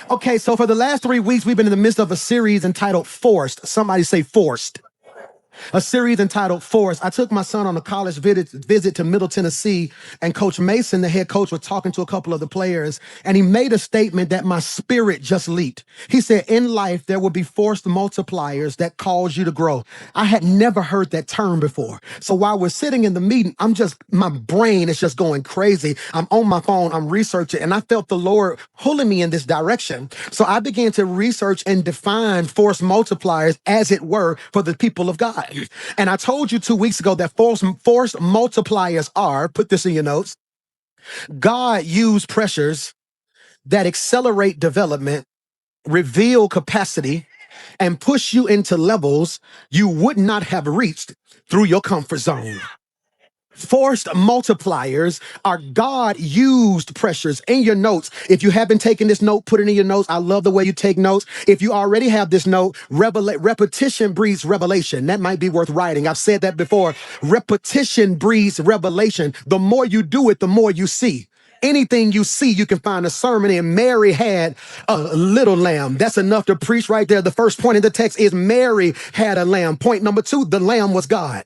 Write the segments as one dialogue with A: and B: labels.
A: Okay, so for the last 3 weeks, we've been in the midst of a series entitled Forced. Somebody say Forced. A series entitled Force. I took my son on a college visit to Middle Tennessee, and Coach Mason, the head coach, was talking to a couple of the players, and he made a statement that my spirit just leaped. He said, in life, there will be forced multipliers that cause you to grow. I had never heard that term before. So while we're sitting in the meeting, my brain is just going crazy. I'm on my phone, I'm researching, and I felt the Lord pulling me in this direction. So I began to research and define force multipliers, as it were, for the people of God. And I told you 2 weeks ago that force multipliers are, put this in your notes, God used pressures that accelerate development, reveal capacity, and push you into levels you would not have reached through your comfort zone. Forced multipliers are God-used pressures. In your notes, if you haven't taken this note, put it in your notes. I love the way you take notes. If you already have this note, repetition breeds revelation. That might be worth writing. I've said that before. Repetition breeds revelation. The more you do it, the more you see. Anything you see, you can find a sermon in. Mary had a little lamb. That's enough to preach right there. The first point in the text is Mary had a lamb. Point number 2, the lamb was God.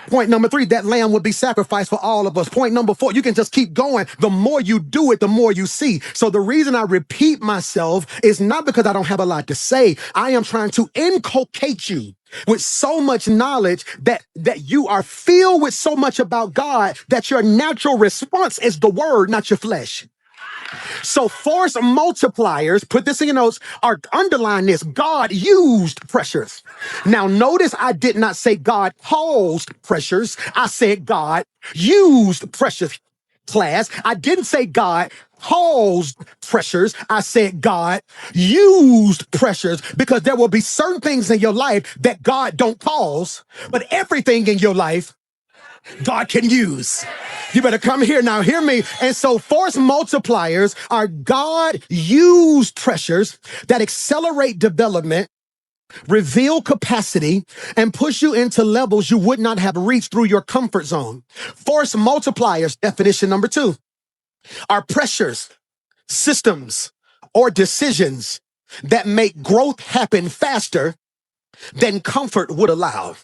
A: Point number 3, that lamb would be sacrificed for all of us. Point number 4, you can just keep going. The more you do it, the more you see. So the reason I repeat myself is not because I don't have a lot to say. I am trying to inculcate you with so much knowledge that you are filled with so much about God that your natural response is the word, not your flesh. So force multipliers, put this in your notes, are underline this. God used pressures. Now notice I did not say God caused pressures. I said God used pressures. Class, I didn't say God caused pressures. I said God used pressures, because there will be certain things in your life that God don't cause, but everything in your life God can use. You better come here now, hear me. And so force multipliers are God-used pressures that accelerate development, reveal capacity, and push you into levels you would not have reached through your comfort zone. Force multipliers, definition number 2, are pressures, systems, or decisions that make growth happen faster than comfort would allow.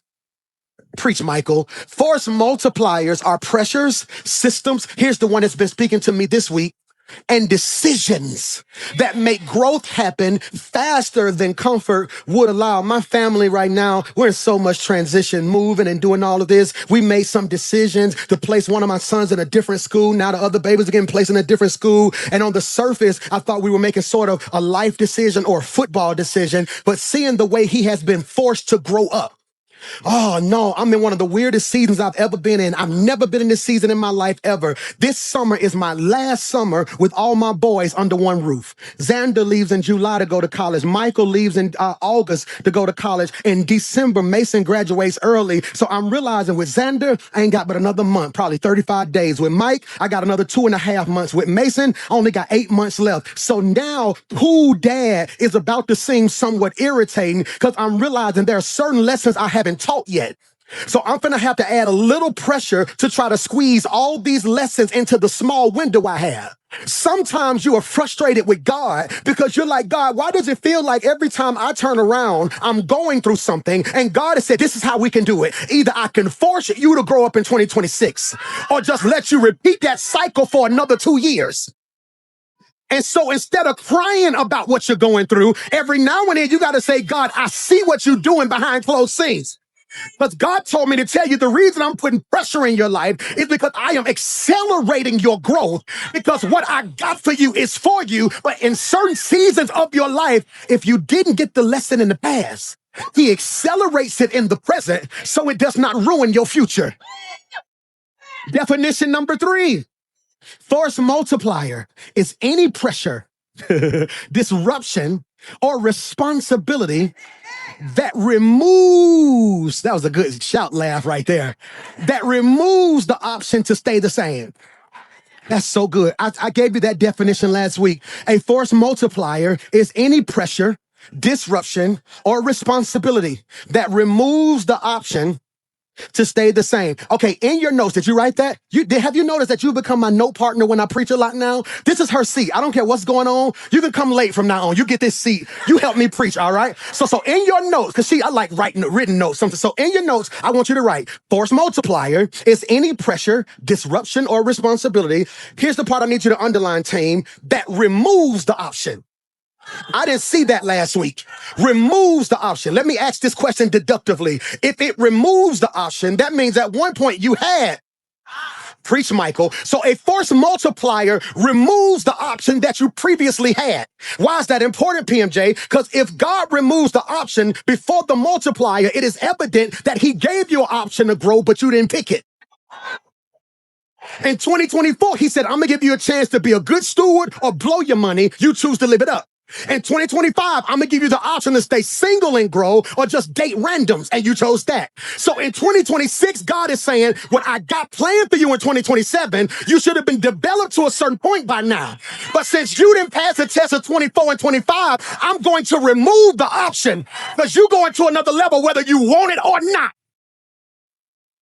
A: Preach, Michael. Force multipliers are pressures, systems. Here's the one that's been speaking to me this week. And decisions that make growth happen faster than comfort would allow. My family right now, we're in so much transition, moving and doing all of this. We made some decisions to place one of my sons in a different school. Now the other babies are getting placed in a different school. And on the surface, I thought we were making sort of a life decision or a football decision. But seeing the way he has been forced to grow up, oh no, I'm in one of the weirdest seasons I've ever been in. I've never been in this season in my life ever. This summer is my last summer with all my boys under one roof. Xander leaves in July to go to college. Michael leaves in August to go to college. In December, Mason graduates early. So I'm realizing with Xander, I ain't got but another month, probably 35 days. With Mike, I got another 2.5 months. With Mason, I only got 8 months left. So now, cool dad is about to seem somewhat irritating, because I'm realizing there are certain lessons I haven't taught yet. So I'm going to have to add a little pressure to try to squeeze all these lessons into the small window I have. Sometimes you are frustrated with God because you're like, God, why does it feel like every time I turn around, I'm going through something? And God has said, this is how we can do it. Either I can force you to grow up in 2026 or just let you repeat that cycle for another 2 years. And so instead of crying about what you're going through, every now and then you got to say, God, I see what you're doing behind closed scenes. But God told me to tell you the reason I'm putting pressure in your life is because I am accelerating your growth, because what I got for you is for you. But in certain seasons of your life, if you didn't get the lesson in the past, he accelerates it in the present so it does not ruin your future. Definition number 3. Force multiplier is any pressure, disruption, or responsibility that removes, that was a good shout laugh right there, that removes the option to stay the same. That's so good. I gave you that definition last week. A force multiplier is any pressure, disruption, or responsibility that removes the option to stay the same. Okay, in your notes, did you write that? Have you noticed that you become my note partner when I preach a lot now? This is her seat. I don't care what's going on. You can come late from now on. You get this seat. You help me preach, all right? So in your notes, because I like writing written notes. So in your notes, I want you to write, force multiplier is any pressure, disruption, or responsibility. Here's the part I need you to underline, team, that removes the option. I didn't see that last week. Removes the option. Let me ask this question deductively. If it removes the option, that means at one point you had. Preach, Michael. So a force multiplier removes the option that you previously had. Why is that important, PMJ? Because if God removes the option before the multiplier, it is evident that he gave you an option to grow, but you didn't pick it. In 2024, he said, I'm going to give you a chance to be a good steward or blow your money. You choose to live it up. In 2025, I'm going to give you the option to stay single and grow or just date randoms, and you chose that. So in 2026, God is saying, what I got planned for you in 2027, you should have been developed to a certain point by now. But since you didn't pass the test of 24 and 25, I'm going to remove the option because you're going to another level whether you want it or not.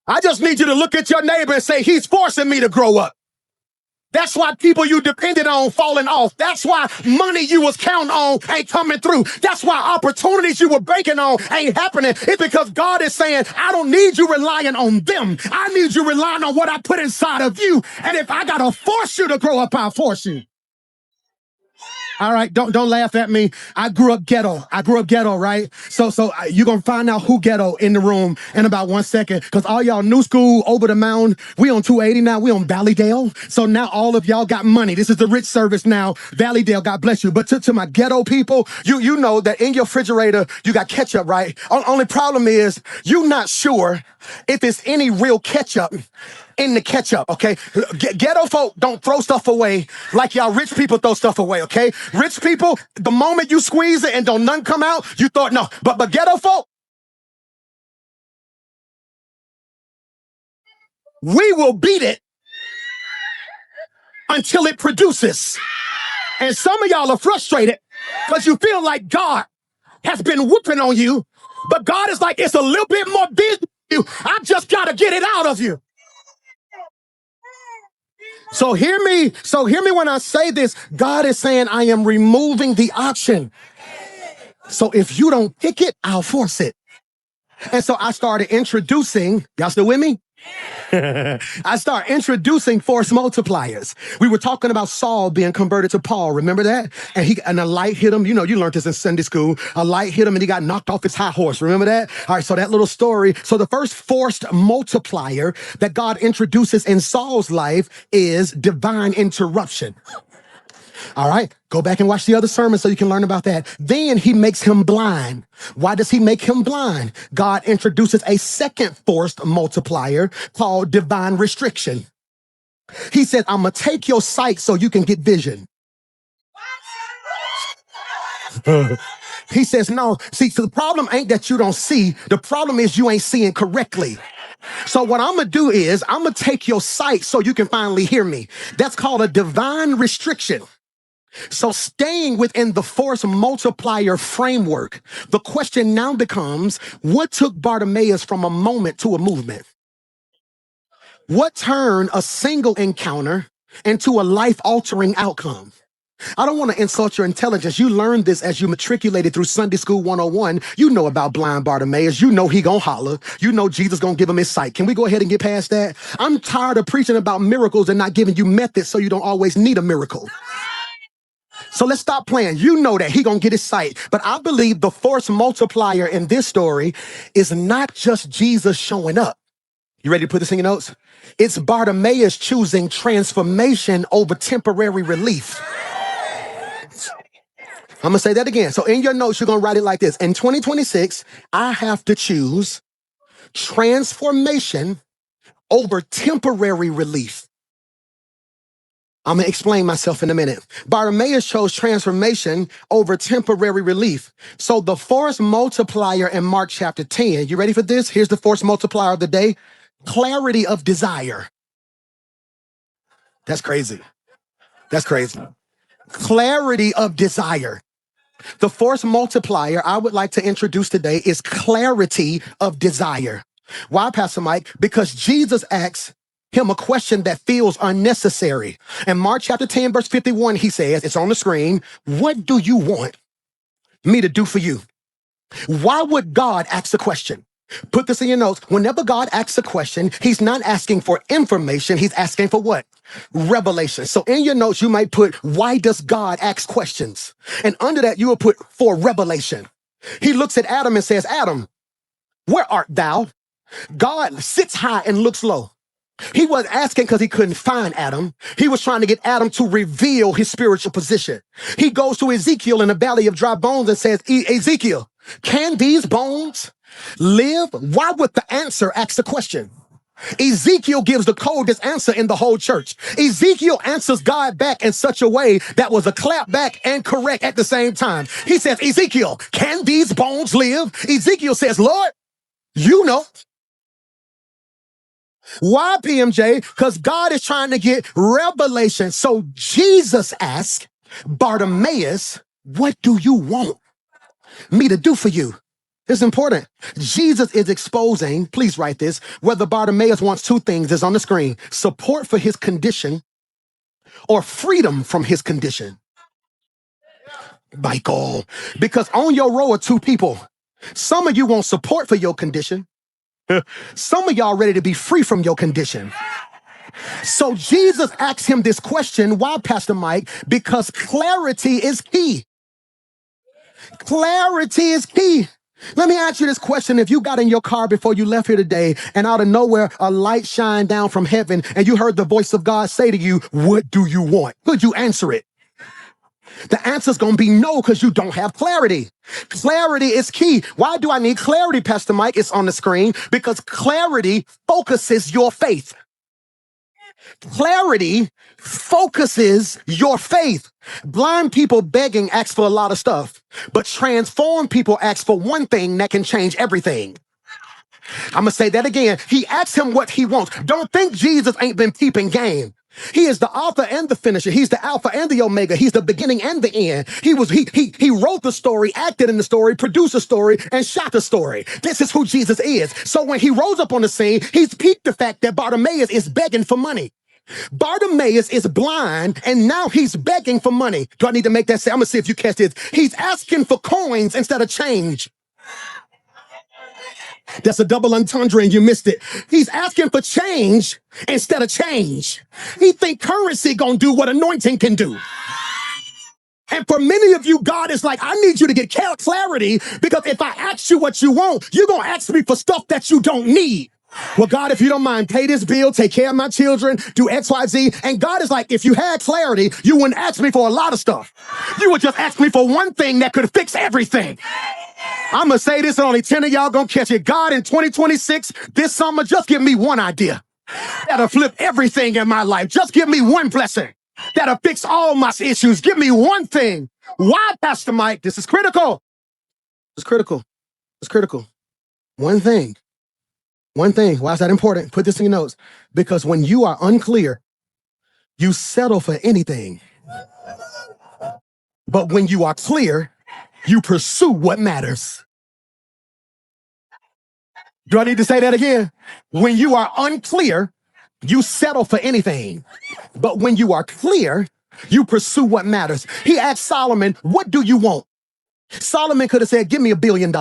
A: I just need you to look at your neighbor and say, he's forcing me to grow up. That's why people you depended on falling off. That's why money you was counting on ain't coming through. That's why opportunities you were banking on ain't happening. It's because God is saying, I don't need you relying on them. I need you relying on what I put inside of you. And if I gotta force you to grow up, I'll force you. All right, don't laugh at me. I grew up ghetto, right? So you're gonna find out who ghetto in the room in about 1 second. Because all y'all new school over the mountain, we on 280 now, we on Valleydale. So now all of y'all got money. This is the rich service now. Valleydale, God bless you. But to my ghetto people, you know that in your refrigerator, you got ketchup, right? Only problem is you're not sure if it's any real ketchup in the ketchup, okay? Ghetto folk don't throw stuff away like y'all rich people throw stuff away, okay? Rich people, the moment you squeeze it and don't none come out, you thought no. But ghetto folk, we will beat it until it produces. And some of y'all are frustrated because you feel like God has been whooping on you, but God is like, it's a little bit more busy than you. I just got to get it out of you. So hear me when I say this. God is saying, I am removing the option. So if you don't pick it, I'll force it. And so I started introducing, y'all still with me? I start introducing force multipliers. We were talking about Saul being converted to Paul. Remember that? And a light hit him. You know, you learned this in Sunday school. A light hit him and he got knocked off his high horse. Remember that? All right. So that little story. So the first forced multiplier that God introduces in Saul's life is divine interruption. All right, go back and watch the other sermon so you can learn about that. Then he makes him blind. Why does he make him blind? God introduces a second forced multiplier called divine restriction. He said, I'm going to take your sight so you can get vision. He says, no, see, so the problem ain't that you don't see. The problem is you ain't seeing correctly. So what I'm going to do is I'm going to take your sight so you can finally hear me. That's called a divine restriction. So staying within the force multiplier framework, the question now becomes, what took Bartimaeus from a moment to a movement? What turned a single encounter into a life-altering outcome? I don't want to insult your intelligence. You learned this as you matriculated through Sunday School 101. You know about blind Bartimaeus. You know he gonna holler. You know Jesus gonna give him his sight. Can we go ahead and get past that? I'm tired of preaching about miracles and not giving you methods so you don't always need a miracle. So let's stop playing. You know that he gonna get his sight. But I believe the force multiplier in this story is not just Jesus showing up. You ready to put this in your notes? It's Bartimaeus choosing transformation over temporary relief. I'm gonna say that again. So in your notes, you're gonna write it like this. In 2026, I have to choose transformation over temporary relief. I'm going to explain myself in a minute. Bartimaeus chose transformation over temporary relief. So the force multiplier in Mark chapter 10, you ready for this? Here's the force multiplier of the day. Clarity of desire. That's crazy. That's crazy. Clarity of desire. The force multiplier I would like to introduce today is clarity of desire. Why, Pastor Mike? Because Jesus asks him a question that feels unnecessary. In Mark chapter 10, verse 51, he says, it's on the screen, what do you want me to do for you? Why would God ask the question? Put this in your notes. Whenever God asks a question, he's not asking for information. He's asking for what? Revelation. So in your notes, you might put, why does God ask questions? And under that, you will put for revelation. He looks at Adam and says, Adam, where art thou? God sits high and looks low. He was asking because he couldn't find Adam. He was trying to get Adam to reveal his spiritual position. He goes to Ezekiel in the valley of dry bones and says, Ezekiel, can these bones live? Why would the answer ask the question? Ezekiel gives the coldest answer in the whole church. Ezekiel answers God back in such a way that was a clap back and correct at the same time. He says, Ezekiel, can these bones live? Ezekiel says, Lord, you know. Why, PMJ? Because God is trying to get revelation. So Jesus asked Bartimaeus, what do you want me to do for you? It's important. Jesus is exposing, please write this, whether Bartimaeus wants two things is on the screen: support for his condition or freedom from his condition. Michael, because on your row are two people. Some of you want support for your condition. Some of y'all ready to be free from your condition. So Jesus asked him this question. Why, Pastor Mike? Because clarity is key. Clarity is key. Let me ask you this question. If you got in your car before you left here today and out of nowhere a light shined down from heaven and you heard the voice of God say to you, what do you want? Could you answer it? The answer's going to be no, because you don't have clarity. Clarity is key. Why do I need clarity, Pastor Mike? It's on the screen. Because clarity focuses your faith. Clarity focuses your faith. Blind people begging ask for a lot of stuff, but transformed people ask for one thing that can change everything. I'm going to say that again. He asked him what he wants. Don't think Jesus ain't been peeping game. He is the author and the finisher. He's the Alpha and the Omega. He's the beginning and the end. He wrote the story, acted in the story, produced the story, and shot the story. This is who Jesus is. So when he rose up on the scene, he's peeped the fact that Bartimaeus is begging for money. Bartimaeus is blind, and now he's begging for money. Do I need to make that say? I'm going to see if you catch this. He's asking for coins instead of change. That's a double entendre and you missed it. He's asking for change instead of change. He think currency gonna do what anointing can do. And for many of you, God is like, I need you to get clarity, because if I ask you what you want, you're gonna ask me for stuff that you don't need. Well, God, if you don't mind, pay this bill, take care of my children, do X, Y, Z. And God is like, if you had clarity, you wouldn't ask me for a lot of stuff. You would just ask me for one thing that could fix everything. I'm going to say this and only 10 of y'all going to catch it. God, in 2026, this summer, just give me one idea that'll flip everything in my life. Just give me one blessing that'll fix all my issues. Give me one thing. Why, Pastor Mike? This is critical. It's critical. It's critical. One thing. One thing. Why is that important? Put this in your notes. Because when you are unclear, you settle for anything. But when you are clear, you pursue what matters. Do I need to say that again? When you are unclear, you settle for anything. But when you are clear, you pursue what matters. He asked Solomon, what do you want? Solomon could have said, give me $1 billion.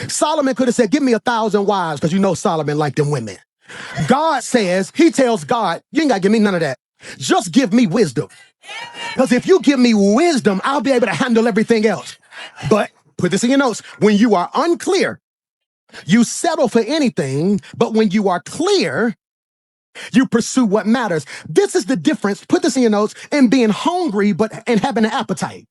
A: Solomon could have said, give me 1,000 wives, because you know Solomon liked them women. God says, he tells God, you ain't got to give me none of that. Just give me wisdom. Because if you give me wisdom, I'll be able to handle everything else. But put this in your notes. When you are unclear, you settle for anything. But when you are clear, you pursue what matters. This is the difference. Put this in your notes. In being hungry, and having an appetite.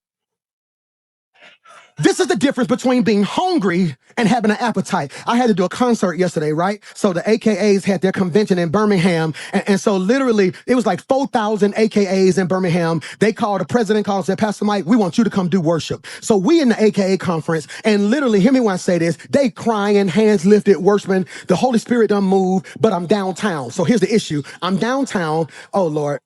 A: This is the difference between being hungry and having an appetite. I had to do a concert yesterday, right? So the AKAs had their convention in Birmingham. And so literally it was like 4,000 AKAs in Birmingham. They called, the president called and said, Pastor Mike, we want you to come do worship. So we in the AKA conference, and literally, hear me when I say this, they crying, hands lifted, worshiping. The Holy Spirit done moved, but I'm downtown. So here's the issue. I'm downtown. Oh, Lord.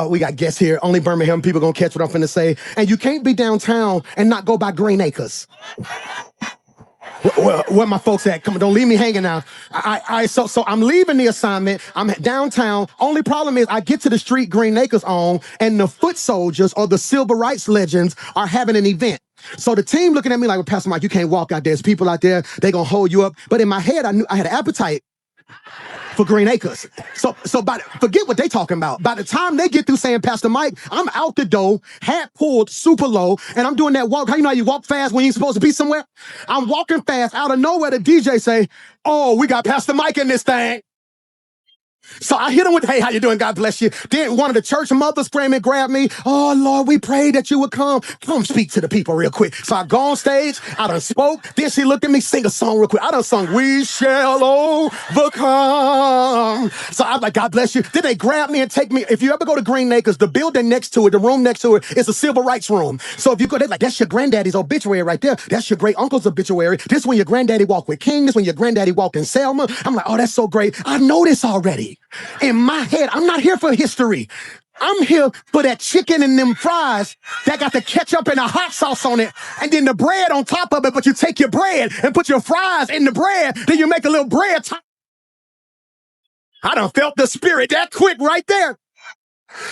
A: We got guests here. Only Birmingham people gonna catch what I'm finna say. And you can't be downtown and not go by Green Acres. Where my folks at? Come on, don't leave me hanging now. So I'm leaving the assignment. I'm downtown. Only problem is I get to the street Green Acres on, and the foot soldiers or the civil rights legends are having an event. So the team looking at me like, well, Pastor Mike, you can't walk out there. There's people out there. They gonna hold you up. But in my head, I knew I had an appetite for Green Acres. Forget what they talking about. By the time they get through saying Pastor Mike, I'm out the door, hat pulled super low, and I'm doing that walk. How you walk fast when you're supposed to be somewhere? I'm walking fast. Out of nowhere, the DJ say, oh, we got Pastor Mike in this thing. So I hit him with, hey, how you doing? God bless you. Then one of the church mothers came and grabbed me. Oh, Lord, we pray that you would come. Come speak to the people real quick. So I go on stage. I done spoke. Then she looked at me, sing a song real quick. I done sung, we shall overcome. So I'm like, God bless you. Then they grab me and take me. If you ever go to Green Acres, the building next to it, the room next to it is a civil rights room. So if you go, they're like, that's your granddaddy's obituary right there. That's your great uncle's obituary. This when your granddaddy walked with King. This when your granddaddy walked in Selma. I'm like, oh, that's so great. I know this already. In my head, I'm not here for history. I'm here for that chicken and them fries that got the ketchup and the hot sauce on it, and then the bread on top of it. But you take your bread and put your fries in the bread, then you make a little bread top. I done felt the spirit that quick right there.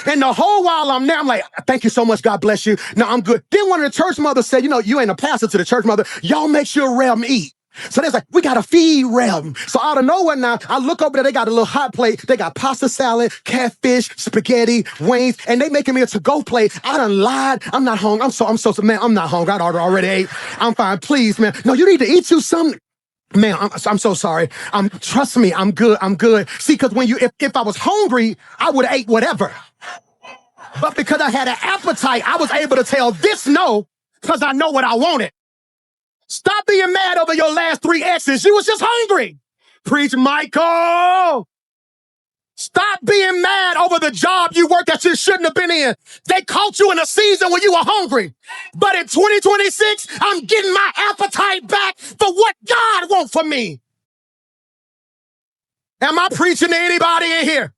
A: And the whole while I'm there, I'm like, thank you so much. God bless you. No, I'm good. Then one of the church mothers said, you ain't a pastor to the church mother. Y'all make sure Rem eat. So they're like, we got to feed Rem. So out of nowhere now, I look over there, they got a little hot plate. They got pasta salad, catfish, spaghetti, wings, and they making me a to-go plate. I done lied. I'm not hungry. Man, I'm not hungry. I already ate. I'm fine. Please, man. No, you need to eat you something. Man, I'm so sorry. Trust me, I'm good. I'm good. See, because if I was hungry, I would have ate whatever. But because I had an appetite, I was able to tell this no, because I know what I wanted. Stop being mad over your last 3 exes. You was just hungry. Preach, Michael. Stop being mad over the job you worked that you shouldn't have been in. They caught you in a season when you were hungry. But in 2026, I'm getting my appetite back for what God wants for me. Am I preaching to anybody in here?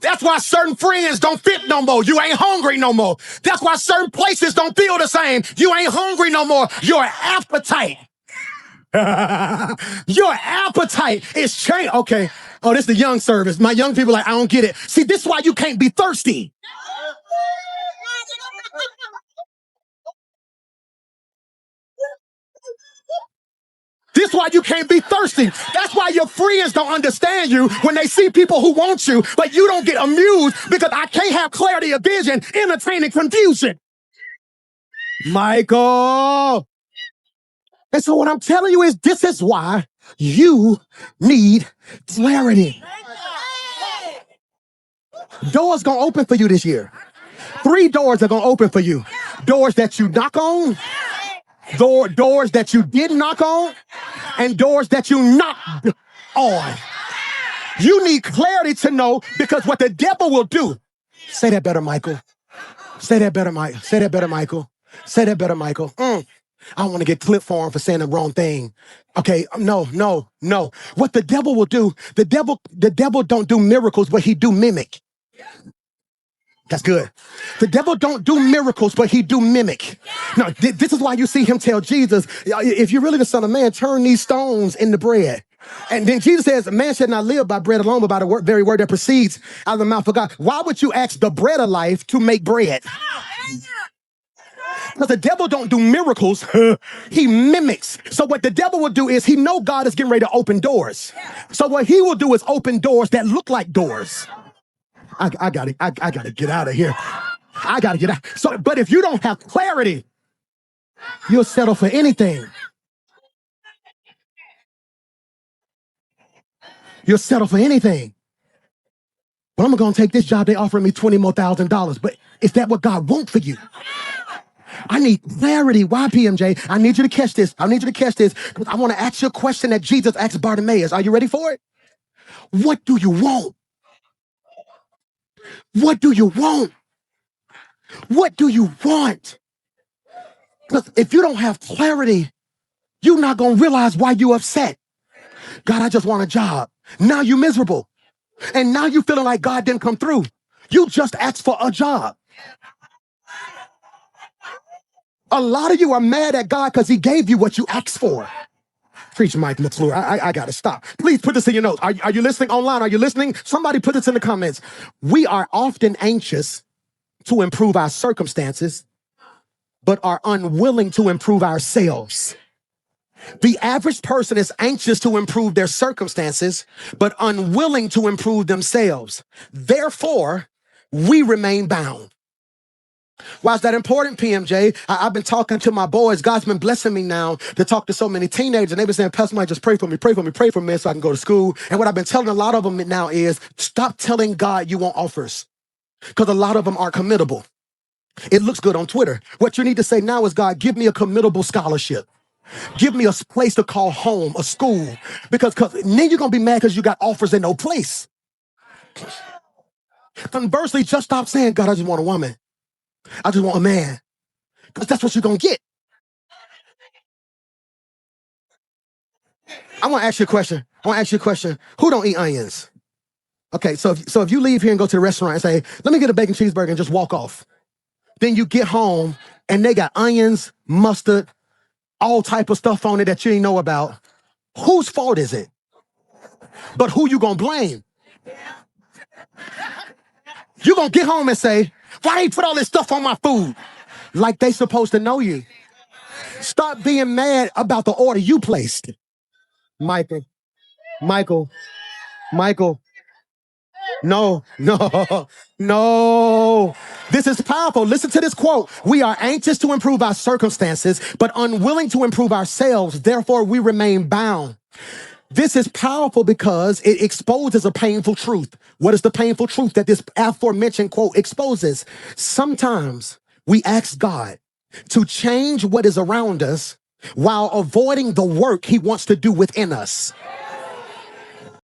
A: That's why certain friends don't fit no more. You ain't hungry no more. That's why certain places don't feel the same. You ain't hungry no more. Your appetite. Your appetite is changed. Okay. Oh, this is the young service. My young people like, I don't get it. See, this is why you can't be thirsty. This is why you can't be thirsty. That's why your friends don't understand you when they see people who want you, but you don't get amused because I can't have clarity of vision, entertaining confusion. Michael. And so what I'm telling you is this is why you need clarity. Doors gonna open for you this year. 3 doors are gonna open for you. Doors that you knock on, doors that you didn't knock on, and doors that you knocked on. You need clarity to know, because what the devil will do. Say that better, Michael. Say that better, Mike. Say that better, Michael. Say that better, Michael. I don't want to get clipped for him for saying the wrong thing. Okay, no. What the devil will do, the devil don't do miracles, but he do mimic. That's good. The devil don't do miracles, but he do mimic. No, this is why you see him tell Jesus, if you're really the Son of Man, turn these stones into bread. And then Jesus says, man should not live by bread alone, but by the very word that proceeds out of the mouth of God. Why would you ask the bread of life to make bread? Because the devil don't do miracles, he mimics. So what the devil will do is he know God is getting ready to open doors. So what he will do is open doors that look like doors. I gotta get out of here. I gotta get out. So, but if you don't have clarity, you'll settle for anything. You'll settle for anything. But I'm gonna take this job. They offering me $20,000 more. But is that what God wants for you? I need clarity. Why, PMJ? I need you to catch this. I need you to catch this. Because I want to ask you a question that Jesus asked Bartimaeus. Are you ready for it? What do you want? What do you want? What do you want? Because if you don't have clarity, you're not going to realize why you're upset. God, I just want a job. Now you're miserable. And now you're feeling like God didn't come through. You just asked for a job. A lot of you are mad at God because he gave you what you asked for. Preach Mike McClure. I got to stop. Please put this in your notes. Are you listening online? Are you listening? Somebody put this in the comments. We are often anxious to improve our circumstances, but are unwilling to improve ourselves. The average person is anxious to improve their circumstances, but unwilling to improve themselves. Therefore, we remain bound. Why is that important, PMJ? I've been talking to my boys. God's been blessing me now to talk to so many teenagers. And they've been saying, Pastor Mike, just pray for me, pray for me, pray for me so I can go to school. And what I've been telling a lot of them now is stop telling God you want offers, because a lot of them aren't committable. It looks good on Twitter. What you need to say now is, God, give me a committable scholarship. Give me a place to call home, a school. Because then you're going to be mad because you got offers in no place. Conversely, just stop saying, God, I just want a woman. I just want a man. Because that's what you're going to get. I want to ask you a question. Who don't eat onions? Okay, so if you leave here and go to the restaurant and say, let me get a bacon cheeseburger and just walk off. Then you get home and they got onions, mustard, all type of stuff on it that you didn't know about. Whose fault is it? But who you gonna blame? You gonna get home and say, why they put all this stuff on my food? Like they supposed to know you. Stop being mad about the order you placed. Michael, no, no. This is powerful. Listen to this quote. We are anxious to improve our circumstances, but unwilling to improve ourselves. Therefore, we remain bound. This is powerful because it exposes a painful truth. What is the painful truth that this aforementioned quote exposes? Sometimes we ask God to change what is around us while avoiding the work he wants to do within us.